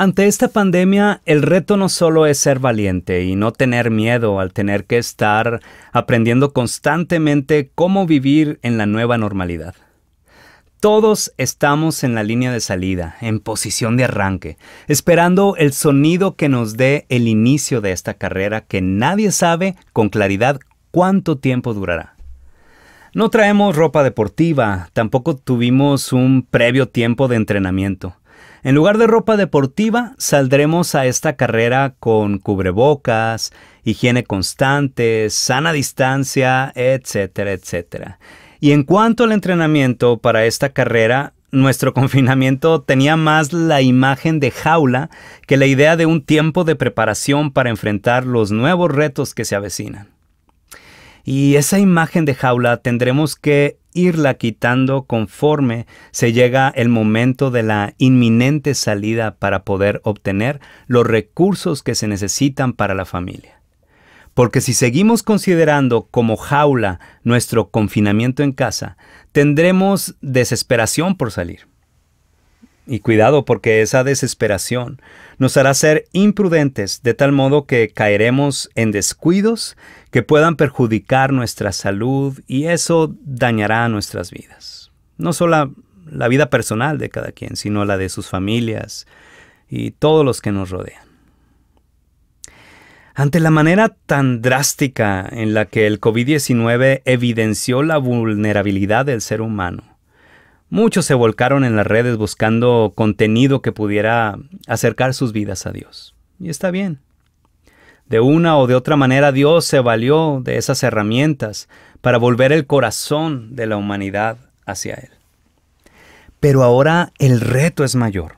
Ante esta pandemia, el reto no solo es ser valiente y no tener miedo al tener que estar aprendiendo constantemente cómo vivir en la nueva normalidad. Todos estamos en la línea de salida, en posición de arranque, esperando el sonido que nos dé el inicio de esta carrera que nadie sabe con claridad cuánto tiempo durará. No traemos ropa deportiva, tampoco tuvimos un previo tiempo de entrenamiento. En lugar de ropa deportiva, saldremos a esta carrera con cubrebocas, higiene constante, sana distancia, etcétera, etcétera. Y en cuanto al entrenamiento para esta carrera, nuestro confinamiento tenía más la imagen de jaula que la idea de un tiempo de preparación para enfrentar los nuevos retos que se avecinan. Y esa imagen de jaula tendremos que irla quitando conforme se llega el momento de la inminente salida para poder obtener los recursos que se necesitan para la familia. Porque si seguimos considerando como jaula nuestro confinamiento en casa, tendremos desesperación por salir. Y cuidado, porque esa desesperación nos hará ser imprudentes de tal modo que caeremos en descuidos que puedan perjudicar nuestra salud y eso dañará nuestras vidas. No solo la vida personal de cada quien, sino la de sus familias y todos los que nos rodean. Ante la manera tan drástica en la que el COVID-19 evidenció la vulnerabilidad del ser humano, muchos se volcaron en las redes buscando contenido que pudiera acercar sus vidas a Dios. Y está bien. De una o de otra manera Dios se valió de esas herramientas para volver el corazón de la humanidad hacia Él. Pero ahora el reto es mayor.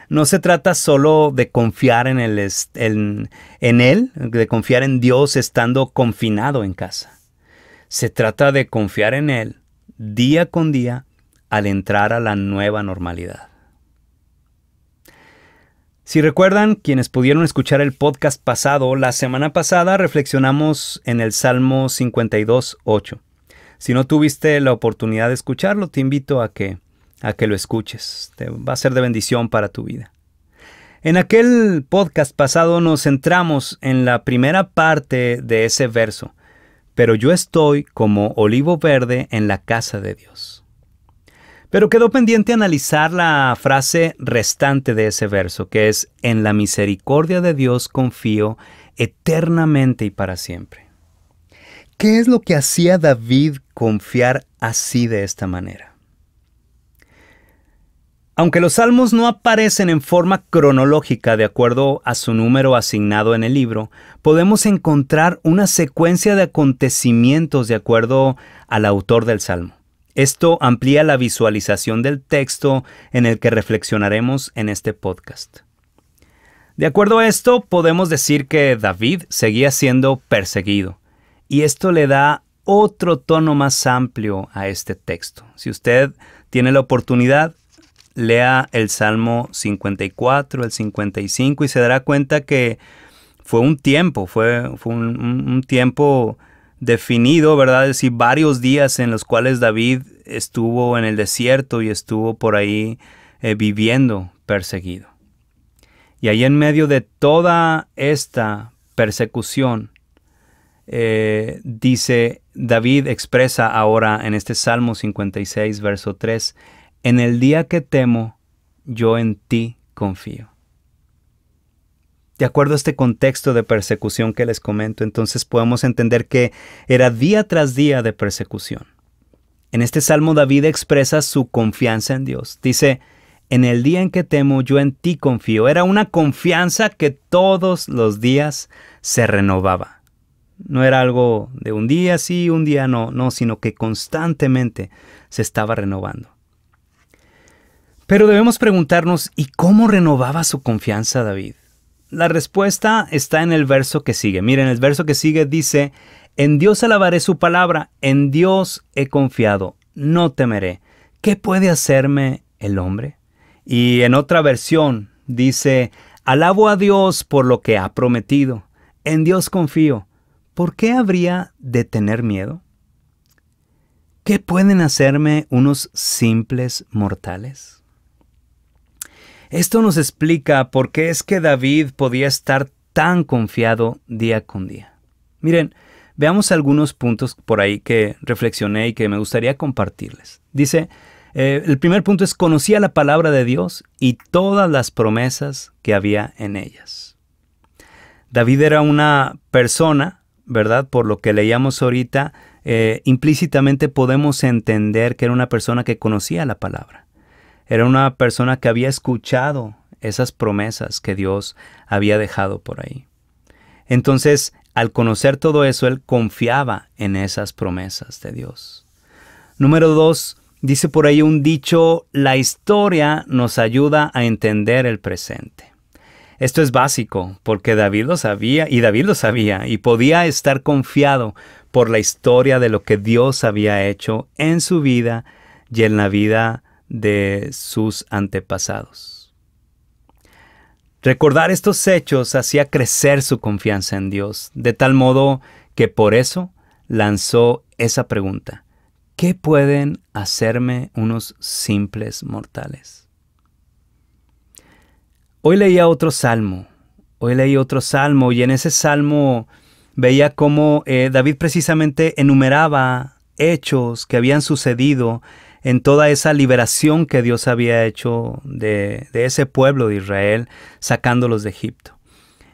No se trata solo de confiar en Él, de confiar en Dios estando confinado en casa. Se trata de confiar en Él día con día al entrar a la nueva normalidad. Si recuerdan, quienes pudieron escuchar el podcast pasado, la semana pasada reflexionamos en el Salmo 52:8. Si no tuviste la oportunidad de escucharlo, te invito a que lo escuches. Va a ser de bendición para tu vida. En aquel podcast pasado nos centramos en la primera parte de ese verso, pero yo estoy como olivo verde en la casa de Dios. Pero quedó pendiente analizar la frase restante de ese verso, que es: en la misericordia de Dios confío eternamente y para siempre. ¿Qué es lo que hacía David confiar así de esta manera? Aunque los salmos no aparecen en forma cronológica de acuerdo a su número asignado en el libro, podemos encontrar una secuencia de acontecimientos de acuerdo al autor del salmo. Esto amplía la visualización del texto en el que reflexionaremos en este podcast. De acuerdo a esto, podemos decir que David seguía siendo perseguido, y esto le da otro tono más amplio a este texto. Si usted tiene la oportunidad, lea el Salmo 54, el 55 y se dará cuenta que fue un tiempo definido, ¿verdad? Es decir, varios días en los cuales David estuvo en el desierto y estuvo por ahí viviendo perseguido. Y ahí en medio de toda esta persecución, David expresa ahora en este Salmo 56, verso 3, en el día que temo, yo en ti confío. De acuerdo a este contexto de persecución que les comento, entonces podemos entender que era día tras día de persecución. En este salmo David expresa su confianza en Dios. Dice, en el día en que temo, yo en ti confío. Era una confianza que todos los días se renovaba. No era algo de un día sí, un día no, sino que constantemente se estaba renovando. Pero debemos preguntarnos, ¿y cómo renovaba su confianza David? La respuesta está en el verso que sigue. Miren, el verso que sigue dice, en Dios alabaré su palabra, en Dios he confiado, no temeré. ¿Qué puede hacerme el hombre? Y en otra versión dice, alabo a Dios por lo que ha prometido, en Dios confío. ¿Por qué habría de tener miedo? ¿Qué pueden hacerme unos simples mortales? Esto nos explica por qué es que David podía estar tan confiado día con día. Miren, veamos algunos puntos por ahí que reflexioné y que me gustaría compartirles. Dice, el primer punto es: conocía la palabra de Dios y todas las promesas que había en ellas. David era una persona, ¿verdad? Por lo que leíamos ahorita, implícitamente podemos entender que era una persona que conocía la palabra. Era una persona que había escuchado esas promesas que Dios había dejado por ahí. Entonces, al conocer todo eso, él confiaba en esas promesas de Dios. Número 2, dice por ahí un dicho: la historia nos ayuda a entender el presente. Esto es básico, porque David lo sabía, y podía estar confiado por la historia de lo que Dios había hecho en su vida y en la vida de sus antepasados. Recordar estos hechos hacía crecer su confianza en Dios, de tal modo que por eso lanzó esa pregunta: ¿qué pueden hacerme unos simples mortales? Hoy leía otro salmo y en ese salmo veía cómo David precisamente enumeraba hechos que habían sucedido en toda esa liberación que Dios había hecho de ese pueblo de Israel, sacándolos de Egipto.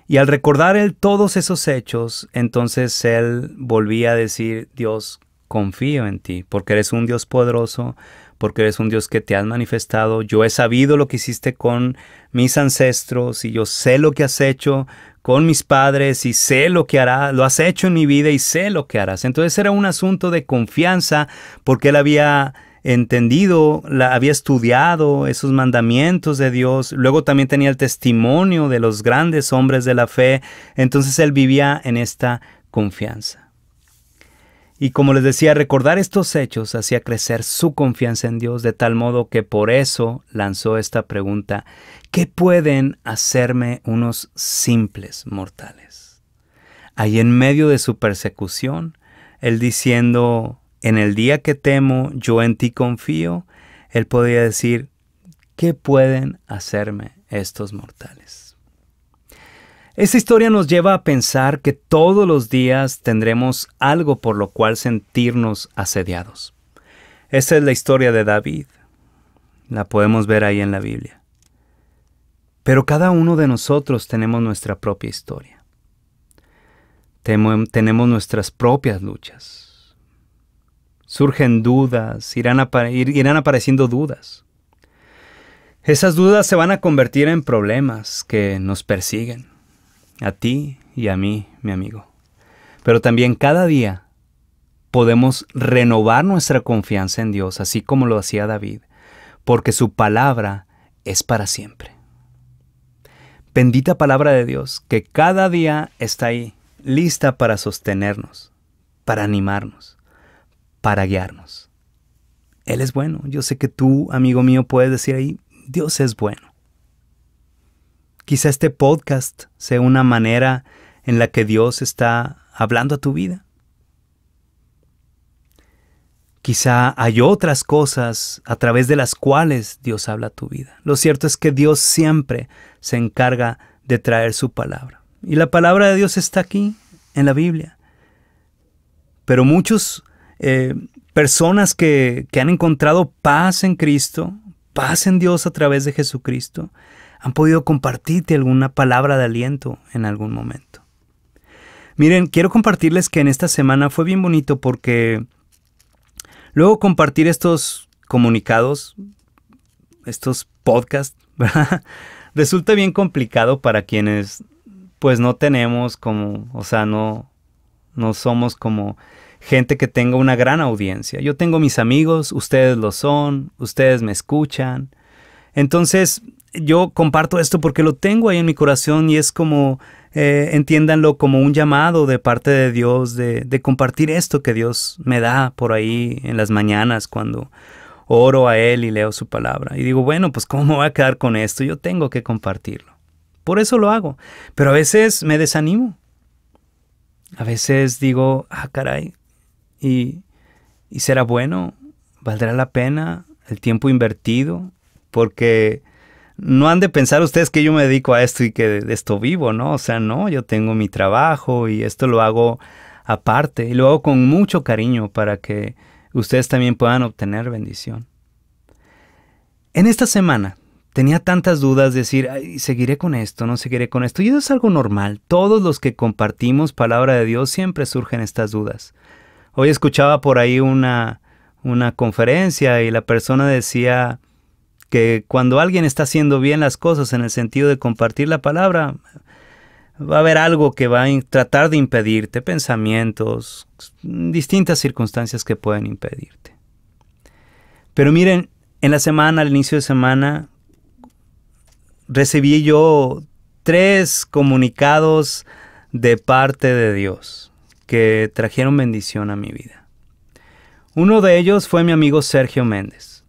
Y al recordar él todos esos hechos, entonces él volvía a decir: Dios, confío en ti, porque eres un Dios poderoso, porque eres un Dios que te has manifestado. Yo he sabido lo que hiciste con mis ancestros y yo sé lo que has hecho con mis padres y sé lo que harás, lo has hecho en mi vida y sé lo que harás. Entonces era un asunto de confianza, porque él había entendido, había estudiado esos mandamientos de Dios. Luego también tenía el testimonio de los grandes hombres de la fe. Entonces él vivía en esta confianza. Y como les decía, recordar estos hechos hacía crecer su confianza en Dios, de tal modo que por eso lanzó esta pregunta: ¿qué pueden hacerme unos simples mortales? Ahí en medio de su persecución, él diciendo: en el día que temo, yo en ti confío, él podía decir: ¿qué pueden hacerme estos mortales? Esta historia nos lleva a pensar que todos los días tendremos algo por lo cual sentirnos asediados. Esta es la historia de David. La podemos ver ahí en la Biblia. Pero cada uno de nosotros tenemos nuestra propia historia. Tenemos nuestras propias luchas. Surgen dudas, irán apareciendo dudas. Esas dudas se van a convertir en problemas que nos persiguen. A ti y a mí, mi amigo. Pero también cada día podemos renovar nuestra confianza en Dios, así como lo hacía David, porque su palabra es para siempre. Bendita palabra de Dios, que cada día está ahí, lista para sostenernos, para animarnos, para guiarnos. Él es bueno. Yo sé que tú, amigo mío, puedes decir ahí: Dios es bueno. Quizá este podcast sea una manera en la que Dios está hablando a tu vida. Quizá hay otras cosas a través de las cuales Dios habla a tu vida. Lo cierto es que Dios siempre se encarga de traer su palabra. Y la palabra de Dios está aquí, en la Biblia. Pero muchas personas que han encontrado paz en Cristo, paz en Dios a través de Jesucristo, han podido compartirte alguna palabra de aliento en algún momento. Miren, quiero compartirles que en esta semana fue bien bonito, porque luego compartir estos comunicados, estos podcasts, ¿verdad?, resulta bien complicado para quienes pues no tenemos como, o sea, no somos como gente que tenga una gran audiencia. Yo tengo mis amigos, ustedes lo son, ustedes me escuchan. Entonces yo comparto esto porque lo tengo ahí en mi corazón y es como, entiéndanlo como un llamado de parte de Dios de compartir esto que Dios me da por ahí en las mañanas cuando oro a Él y leo su palabra. Y digo, bueno, pues ¿cómo me voy a quedar con esto? Yo tengo que compartirlo. Por eso lo hago. Pero a veces me desanimo. A veces digo, caray, ¿y será bueno? ¿Valdrá la pena el tiempo invertido? Porque no han de pensar ustedes que yo me dedico a esto y que de esto vivo, ¿no? O sea, no, yo tengo mi trabajo y esto lo hago aparte y lo hago con mucho cariño para que ustedes también puedan obtener bendición. En esta semana tenía tantas dudas de decir, ay, ¿seguiré con esto? ¿No seguiré con esto? Y eso es algo normal. Todos los que compartimos palabra de Dios siempre surgen estas dudas. Hoy escuchaba por ahí una conferencia y la persona decía que cuando alguien está haciendo bien las cosas en el sentido de compartir la palabra, va a haber algo que va a tratar de impedirte, pensamientos, distintas circunstancias que pueden impedirte. Pero miren, en la semana, al inicio de semana, recibí yo 3 comunicados de parte de Dios que trajeron bendición a mi vida. Uno de ellos fue mi amigo Sergio Méndez.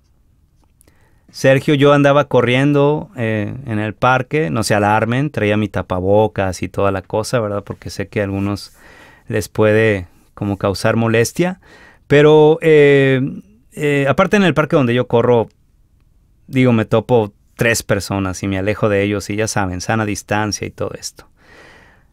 Sergio, yo andaba corriendo en el parque, no se alarmen, traía mi tapabocas y toda la cosa, ¿verdad? Porque sé que a algunos les puede como causar molestia. Pero aparte en el parque donde yo corro, digo, me topo 3 personas y me alejo de ellos y ya saben, sana distancia y todo esto.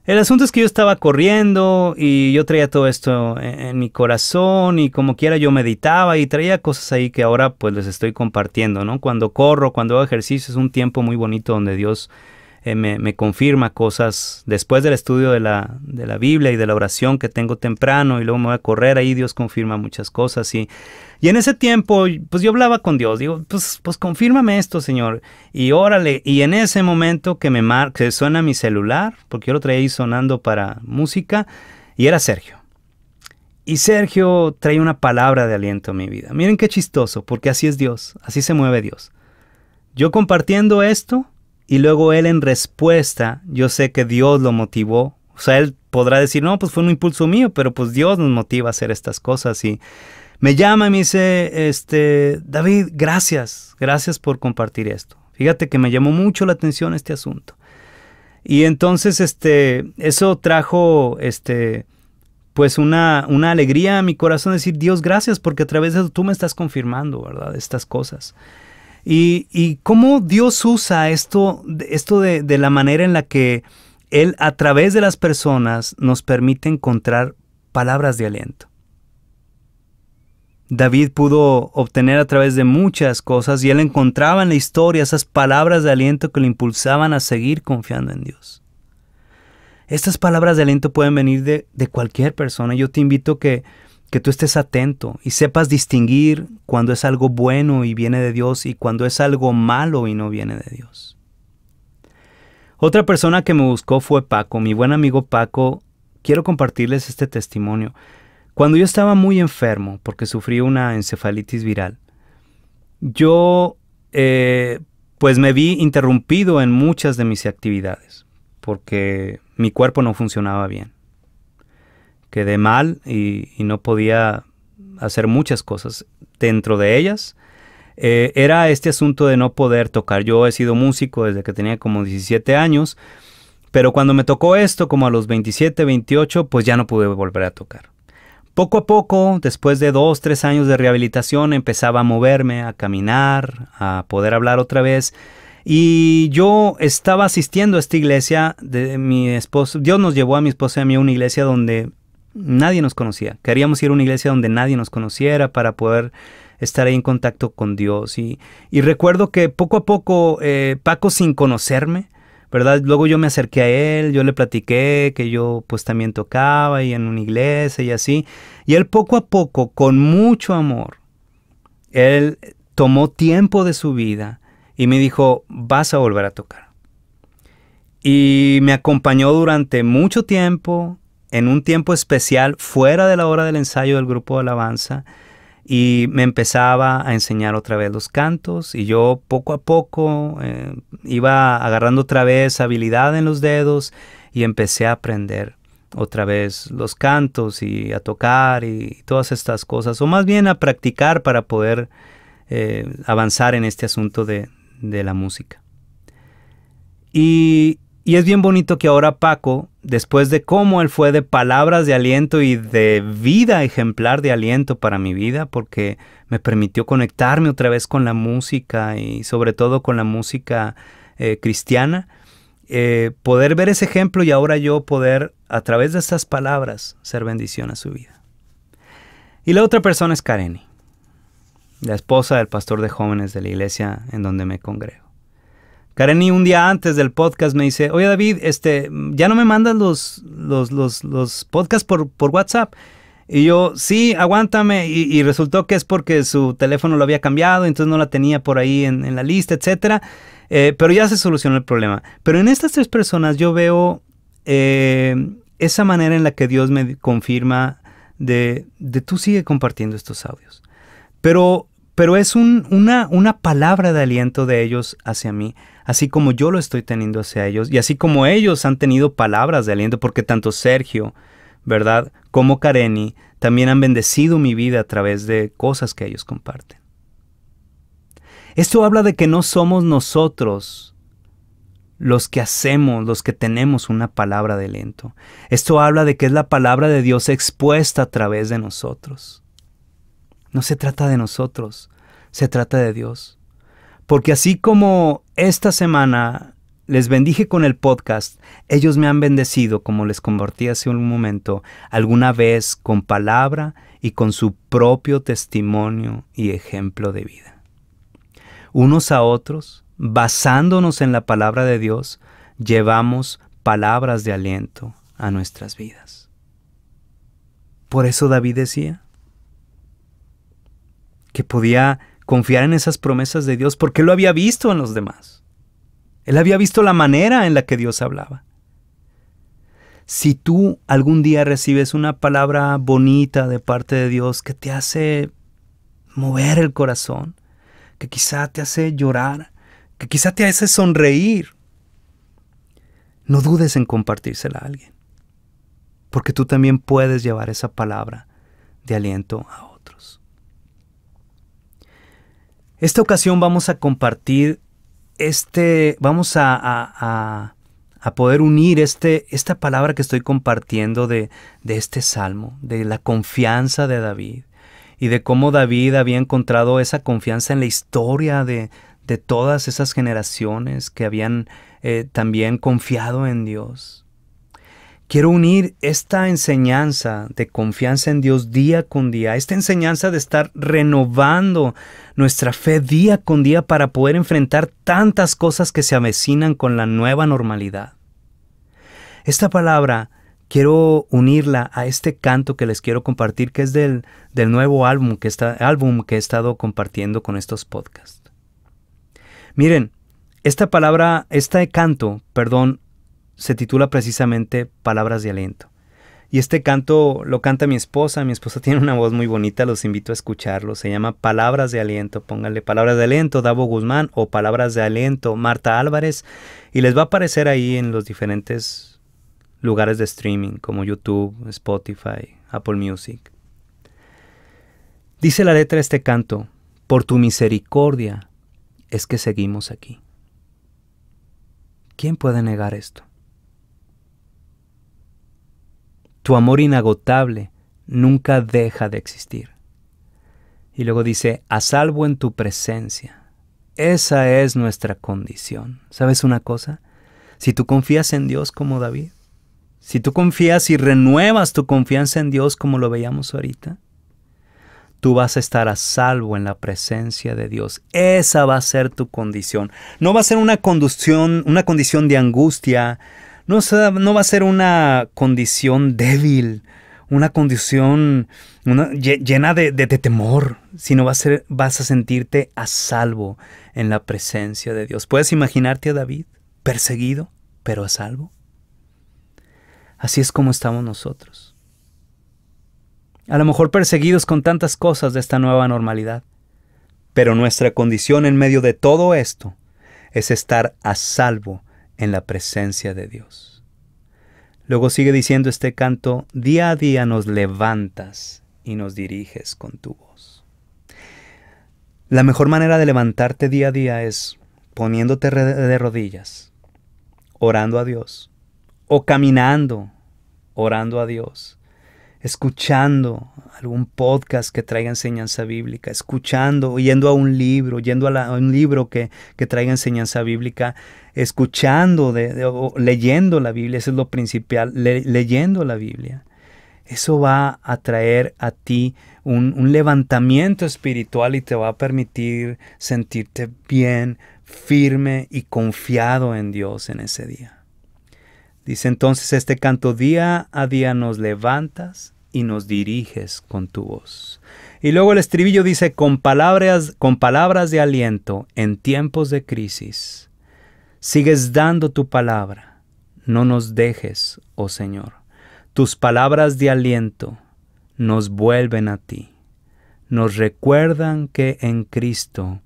El asunto es que yo estaba corriendo y yo traía todo esto en mi corazón y como quiera yo meditaba y traía cosas ahí que ahora pues les estoy compartiendo, ¿no? Cuando corro, cuando hago ejercicio es un tiempo muy bonito donde Dios me confirma cosas después del estudio de la Biblia y de la oración que tengo temprano y luego me voy a correr, ahí Dios confirma muchas cosas y en ese tiempo pues yo hablaba con Dios, digo pues confírmame esto, Señor, y órale, y en ese momento que suena mi celular, porque yo lo traía ahí sonando para música y era Sergio. Y Sergio traía una palabra de aliento a mi vida. Miren qué chistoso, porque así es Dios, así se mueve Dios. Yo compartiendo esto y luego él en respuesta, yo sé que Dios lo motivó. O sea, él podrá decir, no, pues fue un impulso mío, pero pues Dios nos motiva a hacer estas cosas. Y me llama y me dice, David, gracias por compartir esto. Fíjate que me llamó mucho la atención este asunto. Y entonces, eso trajo, pues una alegría a mi corazón, decir, Dios, gracias, porque a través de eso tú me estás confirmando, ¿verdad? Estas cosas. Y cómo Dios usa esto de la manera en la que Él a través de las personas nos permite encontrar palabras de aliento. David pudo obtener a través de muchas cosas y él encontraba en la historia esas palabras de aliento que le impulsaban a seguir confiando en Dios. Estas palabras de aliento pueden venir de cualquier persona. Yo te invito que tú estés atento y sepas distinguir cuando es algo bueno y viene de Dios y cuando es algo malo y no viene de Dios. Otra persona que me buscó fue Paco, mi buen amigo Paco. Quiero compartirles este testimonio. Cuando yo estaba muy enfermo porque sufrí una encefalitis viral, yo pues me vi interrumpido en muchas de mis actividades porque mi cuerpo no funcionaba bien. Quedé mal y no podía hacer muchas cosas. Dentro de ellas era este asunto de no poder tocar. Yo he sido músico desde que tenía como 17 años, pero cuando me tocó esto, como a los 27, 28, pues ya no pude volver a tocar. Poco a poco, después de 2, 3 años de rehabilitación, empezaba a moverme, a caminar, a poder hablar otra vez. Y yo estaba asistiendo a esta iglesia de mi esposo. Dios nos llevó a mi esposa y a mí a una iglesia donde nadie nos conocía. Queríamos ir a una iglesia donde nadie nos conociera para poder estar ahí en contacto con Dios. Y recuerdo que poco a poco, Paco sin conocerme, ¿verdad? Luego yo me acerqué a él, yo le platiqué que yo pues también tocaba y en una iglesia y así. Y él poco a poco, con mucho amor, él tomó tiempo de su vida y me dijo, vas a volver a tocar. Y me acompañó durante mucho tiempo, en un tiempo especial, fuera de la hora del ensayo del grupo de alabanza, y me empezaba a enseñar otra vez los cantos, y yo poco a poco iba agarrando otra vez habilidad en los dedos, y empecé a aprender otra vez los cantos, y a tocar, y todas estas cosas, o más bien a practicar para poder avanzar en este asunto de la música. Y Y es bien bonito que ahora Paco, después de cómo él fue de palabras de aliento y de vida ejemplar de aliento para mi vida, porque me permitió conectarme otra vez con la música y sobre todo con la música cristiana, poder ver ese ejemplo y ahora yo poder, a través de estas palabras, ser bendición a su vida. Y la otra persona es Kareni, la esposa del pastor de jóvenes de la iglesia en donde me congrego. Kareni un día antes del podcast me dice, oye David, ya no me mandas los podcasts por WhatsApp. Y yo, sí, aguántame. Y resultó que es porque su teléfono lo había cambiado, entonces no la tenía por ahí en la lista, etc. Pero ya se solucionó el problema. Pero en estas tres personas yo veo esa manera en la que Dios me confirma de tú sigue compartiendo estos audios. Pero es una palabra de aliento de ellos hacia mí, así como yo lo estoy teniendo hacia ellos, y así como ellos han tenido palabras de aliento, porque tanto Sergio, ¿verdad?, como Kareni también han bendecido mi vida a través de cosas que ellos comparten. Esto habla de que no somos nosotros los que hacemos, los que tenemos una palabra de aliento. Esto habla de que es la palabra de Dios expuesta a través de nosotros. No se trata de nosotros, se trata de Dios. Porque así como esta semana les bendije con el podcast, ellos me han bendecido, como les compartí hace un momento, alguna vez con palabra y con su propio testimonio y ejemplo de vida. Unos a otros, basándonos en la palabra de Dios, llevamos palabras de aliento a nuestras vidas. Por eso David decía que podía confiar en esas promesas de Dios porque lo había visto en los demás. Él había visto la manera en la que Dios hablaba. Si tú algún día recibes una palabra bonita de parte de Dios que te hace mover el corazón, que quizá te hace llorar, que quizá te hace sonreír, no dudes en compartírsela a alguien, porque tú también puedes llevar esa palabra de aliento a otros. Esta ocasión vamos a compartir vamos a poder unir esta palabra que estoy compartiendo de este salmo, de la confianza de David y de cómo David había encontrado esa confianza en la historia de todas esas generaciones que habían también confiado en Dios. Quiero unir esta enseñanza de confianza en Dios día con día, esta enseñanza de estar renovando nuestra fe día con día para poder enfrentar tantas cosas que se avecinan con la nueva normalidad. Esta palabra quiero unirla a este canto que les quiero compartir, que es del nuevo álbum que he estado compartiendo con estos podcasts. Miren, este canto, se titula precisamente Palabras de Aliento. Y este canto lo canta mi esposa. Mi esposa tiene una voz muy bonita, los invito a escucharlo. Se llama Palabras de Aliento. Pónganle Palabras de Aliento Davo Guzmán o Palabras de Aliento Marta Álvarez. Y les va a aparecer ahí en los diferentes lugares de streaming como YouTube, Spotify, Apple Music. Dice la letra de este canto: por tu misericordia es que seguimos aquí. ¿Quién puede negar esto? Tu amor inagotable nunca deja de existir. Y luego dice, a salvo en tu presencia. Esa es nuestra condición. ¿Sabes una cosa? Si tú confías en Dios como David, si tú confías y renuevas tu confianza en Dios como lo veíamos ahorita, tú vas a estar a salvo en la presencia de Dios. Esa va a ser tu condición. No va a ser una condición de angustia. No va a ser una condición débil, una condición llena de temor, sino vas a sentirte a salvo en la presencia de Dios. ¿Puedes imaginarte a David perseguido, pero a salvo? Así es como estamos nosotros. A lo mejor perseguidos con tantas cosas de esta nueva normalidad, pero nuestra condición en medio de todo esto es estar a salvo en la presencia de Dios. Luego sigue diciendo este canto, día a día nos levantas y nos diriges con tu voz. La mejor manera de levantarte día a día es poniéndote de rodillas, orando a Dios, o caminando, orando a Dios, escuchando algún podcast que traiga enseñanza bíblica, escuchando, yendo a un libro, a un libro que traiga enseñanza bíblica, escuchando, o leyendo la Biblia, eso es lo principal, leyendo la Biblia. Eso va a traer a ti un levantamiento espiritual y te va a permitir sentirte bien, firme y confiado en Dios en ese día. Dice entonces este canto: día a día nos levantas y nos diriges con tu voz. Y luego el estribillo dice: con palabras de aliento en tiempos de crisis, sigues dando tu palabra, no nos dejes, oh Señor. Tus palabras de aliento nos vuelven a ti, nos recuerdan que en Cristo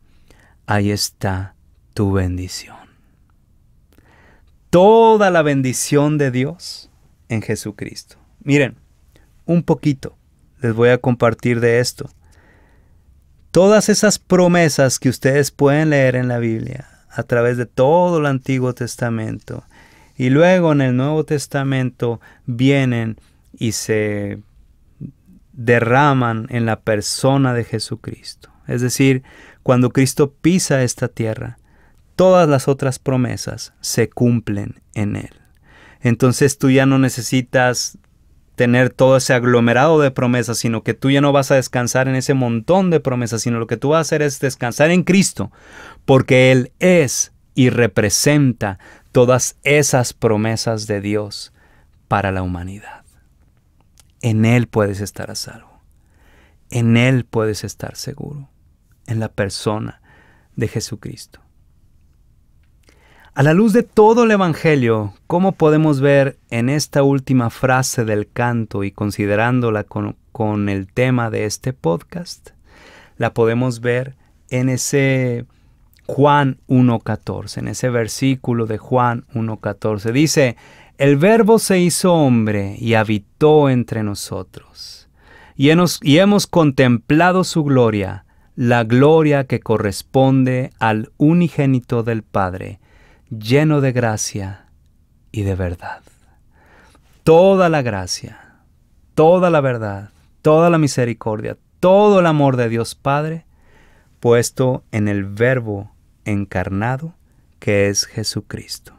ahí está tu bendición. Toda la bendición de Dios en Jesucristo. Miren, un poquito les voy a compartir de esto. Todas esas promesas que ustedes pueden leer en la Biblia a través de todo el Antiguo Testamento y luego en el Nuevo Testamento vienen y se derraman en la persona de Jesucristo. Es decir, cuando Cristo pisa esta tierra, todas las otras promesas se cumplen en Él. Entonces tú ya no necesitas tener todo ese aglomerado de promesas, sino que tú ya no vas a descansar en ese montón de promesas, sino lo que tú vas a hacer es descansar en Cristo, porque Él es y representa todas esas promesas de Dios para la humanidad. En Él puedes estar a salvo. En Él puedes estar seguro, en la persona de Jesucristo. A la luz de todo el Evangelio, ¿cómo podemos ver en esta última frase del canto y considerándola con el tema de este podcast? La podemos ver en ese Juan 1:14, en ese versículo de Juan 1:14. Dice: el Verbo se hizo hombre y habitó entre nosotros, y hemos contemplado su gloria, la gloria que corresponde al unigénito del Padre, lleno de gracia y de verdad. Toda la gracia, toda la verdad, toda la misericordia, todo el amor de Dios Padre, puesto en el Verbo encarnado, que es Jesucristo.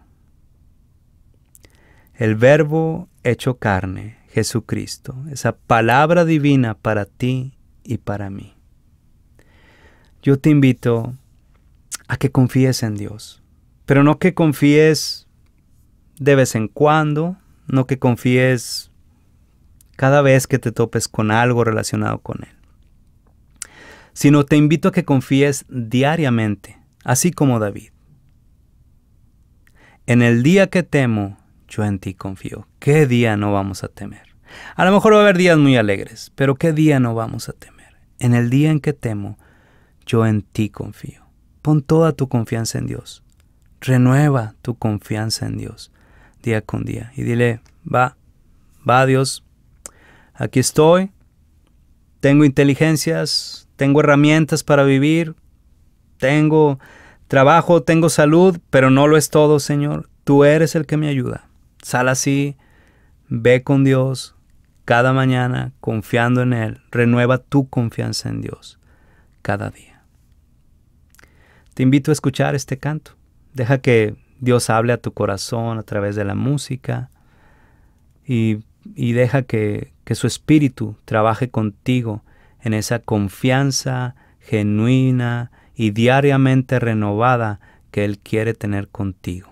El Verbo hecho carne, Jesucristo, esa palabra divina para ti y para mí. Yo te invito a que confíes en Dios, pero no que confíes de vez en cuando, no que confíes cada vez que te topes con algo relacionado con Él, sino te invito a que confíes diariamente, así como David. En el día que temo, yo en ti confío. ¿Qué día no vamos a temer? A lo mejor va a haber días muy alegres, pero ¿qué día no vamos a temer? En el día en que temo, yo en ti confío. Pon toda tu confianza en Dios. Renueva tu confianza en Dios día con día. Y dile: va Dios, aquí estoy. Tengo inteligencias, tengo herramientas para vivir, tengo trabajo, tengo salud, pero no lo es todo, Señor. Tú eres el que me ayuda. Sal así, ve con Dios cada mañana confiando en Él. Renueva tu confianza en Dios cada día. Te invito a escuchar este canto. Deja que Dios hable a tu corazón a través de la música y deja que su Espíritu trabaje contigo en esa confianza genuina y diariamente renovada que Él quiere tener contigo.